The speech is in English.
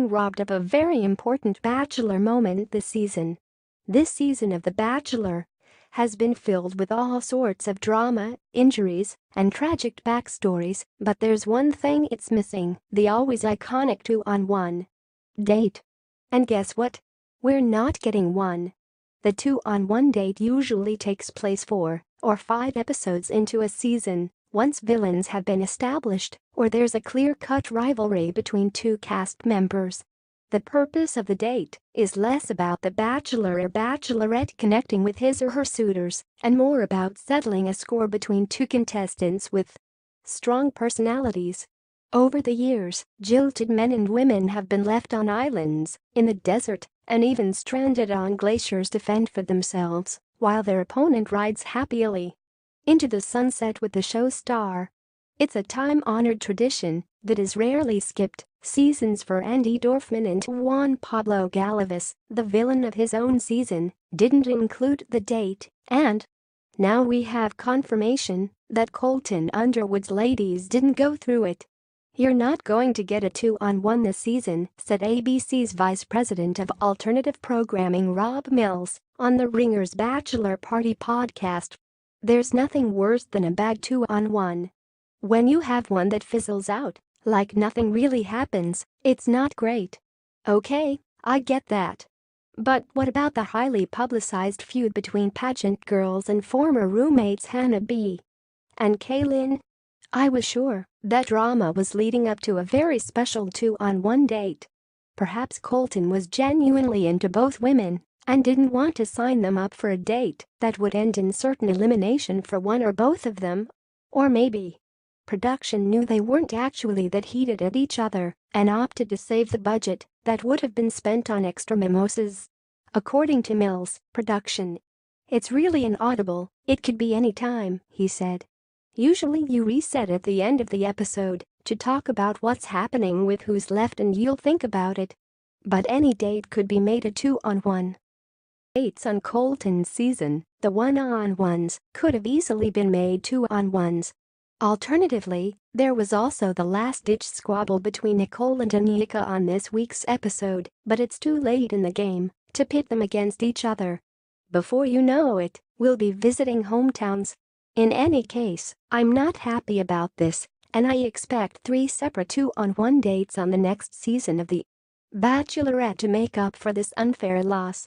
being robbed of a very important Bachelor moment this season. This season of The Bachelor has been filled with all sorts of drama, injuries, and tragic backstories, but there's one thing it's missing: the always iconic 2-on-1 date. And guess what? We're not getting one. The 2-on-1 date usually takes place 4 or 5 episodes into a season, once villains have been established or there's a clear-cut rivalry between two cast members. The purpose of the date is less about the Bachelor or Bachelorette connecting with his or her suitors and more about settling a score between two contestants with strong personalities. Over the years, jilted men and women have been left on islands, in the desert, and even stranded on glaciers to fend for themselves, while their opponent rides happily into the sunset with the show star. It's a time-honored tradition that is rarely skipped. Seasons for Andi Dorfman and Juan. Pablo Galavis, the villain of his own season, didn't include the date, and now we have confirmation that Colton Underwood's ladies didn't go through it. "You're not going to get a 2-on-1 this season," said ABC's Vice President of Alternative Programming Rob Mills on the Ringer's Bachelor Party podcast. "There's nothing worse than a bad 2-on-1. When you have one that fizzles out, like nothing really happens, it's not great." Okay, I get that. But what about the highly publicized feud between pageant girls and former roommates Hannah B. and Caelynn? I was sure that drama was leading up to a very special 2-on-1 date. Perhaps Colton was genuinely into both women and didn't want to sign them up for a date that would end in certain elimination for one or both of them. Or maybe production knew they weren't actually that heated at each other and opted to save the budget that would have been spent on extra mimosas. According to Mills, production, "It's really inaudible, it could be any time," he said. "Usually you reset at the end of the episode to talk about what's happening with who's left and you'll think about it. But any date could be made a 2-on-1. Dates on Colton's season, the 1-on-1s, could have easily been made 2-on-1s. Alternatively, there was also the last-ditch squabble between Nicole and Anika on this week's episode, but it's too late in the game to pit them against each other. Before you know it, we'll be visiting hometowns. In any case, I'm not happy about this, and I expect 3 separate 2-on-1 dates on the next season of The Bachelorette to make up for this unfair loss."